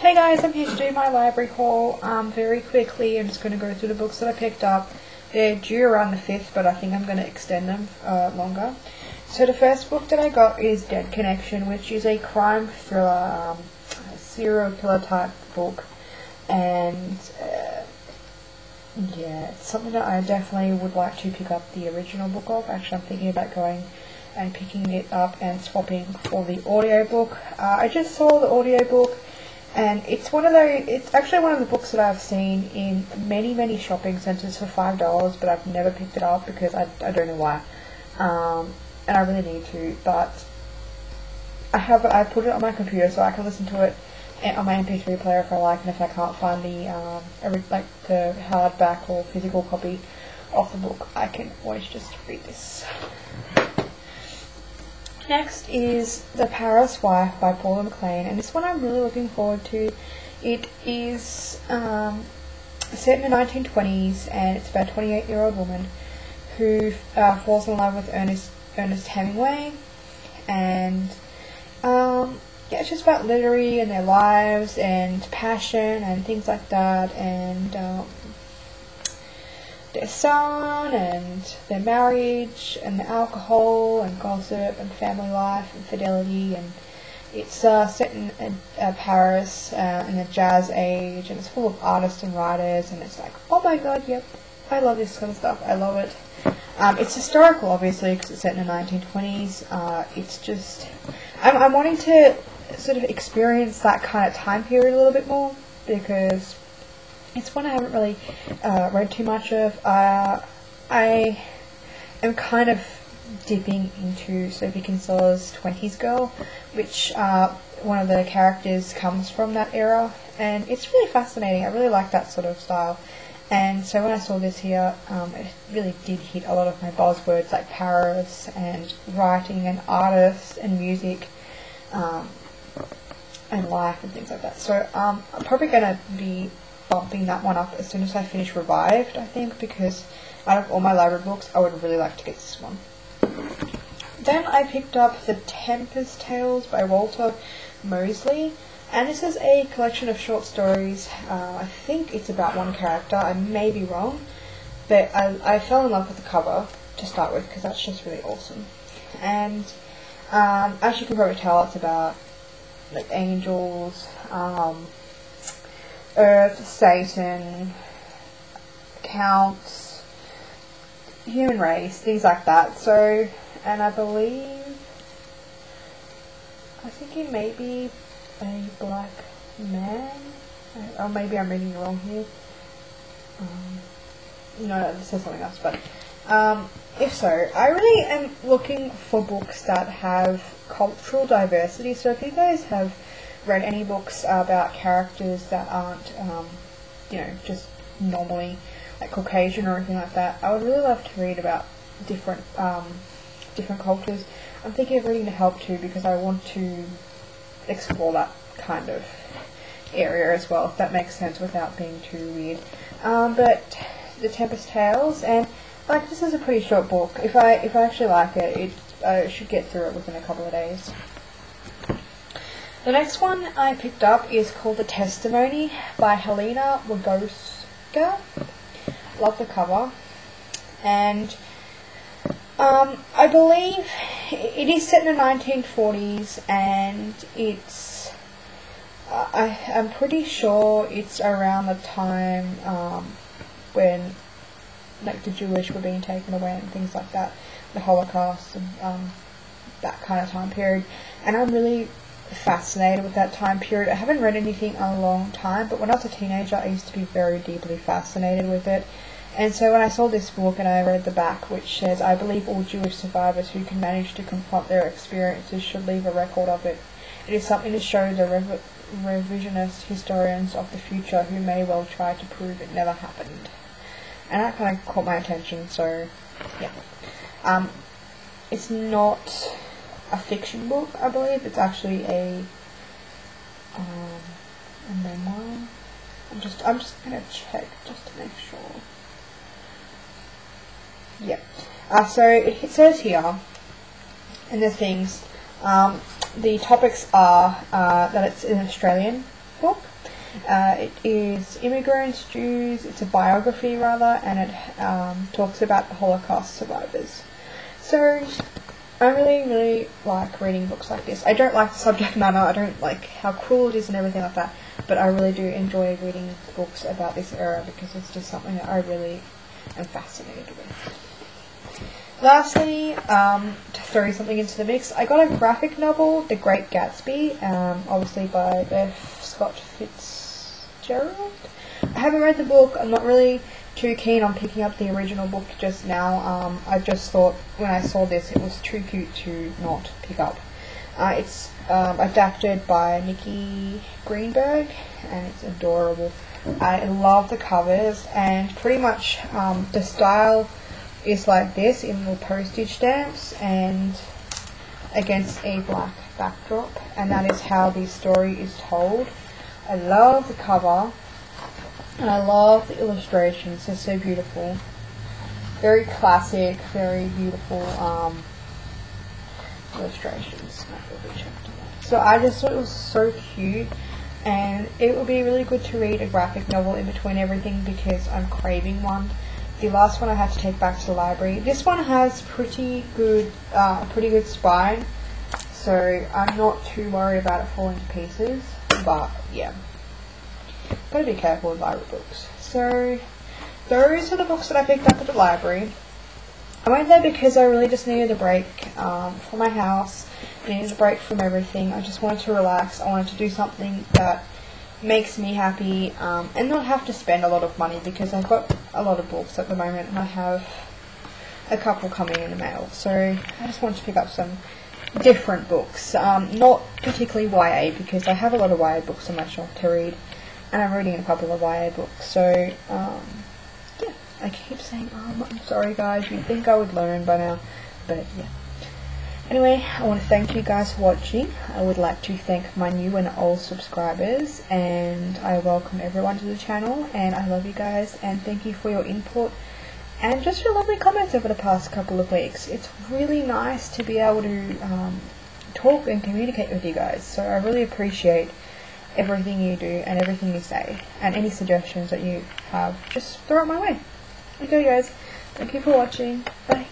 Hey guys, I'm here to do my library haul very quickly. I'm just going to go through the books that I picked up. They're due around the 5th, but I think I'm going to extend them longer. So the first book that I got is Dead Connection, which is a crime thriller, serial killer type book. And yeah, it's something that I definitely would like to pick up the original book of. Actually, I'm thinking about going and picking it up and swapping for the audiobook. I just saw the audiobook. And it's actually one of the books that I've seen in many shopping centres for $5, but I've never picked it up because I don't know why. And I really need to, but I put it on my computer so I can listen to it on my MP3 player if I like, and if I can't find the hardback or physical copy of the book, I can always just read this. Next is The Paris Wife by Paula McLean, and this one I'm really looking forward to. It is set in the 1920s, and it's about a 28-year-old woman who falls in love with Ernest Hemingway, and yeah, it's just about literary and their lives and passion and things like that, and their son and their marriage and the alcohol and gossip and family life and fidelity. And it's set in Paris in the jazz age, and it's full of artists and writers, and it's like, oh my god, yep, I love this kind of stuff, I love it. It's historical, obviously, because it's set in the 1920s. It's just, I'm wanting to sort of experience that kind of time period a little bit more, because it's one I haven't really read too much of. I am kind of dipping into Sophie Kinsella's 20s Girl, which one of the characters comes from that era, and it's really fascinating. I really like that sort of style. And so when I saw this here, it really did hit a lot of my buzzwords like Paris and writing and artists and music and life and things like that. So I'm probably going to be bumping that one up as soon as I finish Revived, I think, because out of all my library books, I would really like to get this one. Then I picked up The Tempest Tales by Walter Mosley, and this is a collection of short stories. I think it's about one character, I may be wrong, but I fell in love with the cover to start with, because that's just really awesome. And as you can probably tell, it's about like angels, Earth, Satan, counts, human race, things like that. So, and I think he may be a black man, or maybe I'm reading it wrong here. No, this says something else, but if so, I really am looking for books that have cultural diversity. So if you guys have read any books about characters that aren't, just normally like Caucasian or anything like that, I would really love to read about different cultures. I'm thinking of reading The Help too, because I want to explore that kind of area as well, if that makes sense without being too weird. But The Tempest Tales, and like, this is a pretty short book. If I actually like it, I should get through it within a couple of days. The next one I picked up is called The Testimony by Helena Wagoska. Love the cover. And I believe it is set in the 1940s, and it's I'm pretty sure it's around the time when like the Jewish were being taken away and things like that, the Holocaust and that kind of time period. And I'm really fascinated with that time period. I haven't read anything in a long time, but when I was a teenager I used to be very deeply fascinated with it. And so when I saw this book and I read the back, which says, I believe all Jewish survivors who can manage to confront their experiences should leave a record of it. It is something to show the revisionist historians of the future who may well try to prove it never happened. And that kind of caught my attention, so yeah. It's not a fiction book, I believe. It's actually a memoir. I'm just gonna check just to make sure. Yep. So it says here in the things, the topics are that it's in Australian, book. It is immigrants, Jews, it's a biography rather, and it talks about the Holocaust survivors. So I really like reading books like this. I don't like the subject matter, I don't like how cruel it is and everything like that, but I really do enjoy reading books about this era because it's just something that I really am fascinated with. Lastly, to throw something into the mix, I got a graphic novel, The Great Gatsby, obviously by F. Scott Fitzgerald. I haven't read the book. I'm not really too keen on picking up the original book just now. I just thought when I saw this it was too cute to not pick up. It's adapted by Nikki Greenberg and it's adorable. I love the covers and pretty much the style is like this in little postage stamps and against a black backdrop, and that is how the story is told. I love the cover and I love the illustrations, they're so beautiful. Very classic, very beautiful illustrations. So I just thought it was so cute, and it would be really good to read a graphic novel in between everything because I'm craving one. The last one I had to take back to the library. This one has pretty good spine, so I'm not too worried about it falling to pieces. But yeah, gotta be careful with library books. So those are the books that I picked up at the library. I went there because I really just needed a break from my house. I needed a break from everything. I just wanted to relax. I wanted to do something that makes me happy and not have to spend a lot of money because I've got a lot of books at the moment and I have a couple coming in the mail. So I just wanted to pick up some different books, not particularly YA because I have a lot of YA books on my shelf to read and I'm reading a couple of YA books. So yeah, I keep saying I'm sorry guys, you'd think I would learn by now, but yeah. Anyway, I want to thank you guys for watching. I would like to thank my new and old subscribers, and I welcome everyone to the channel, and I love you guys, and thank you for your input and just your lovely comments over the past couple of weeks. It's really nice to be able to talk and communicate with you guys, so I really appreciate everything you do and everything you say, and any suggestions that you have, just throw it my way. Okay guys, thank you for watching. Bye.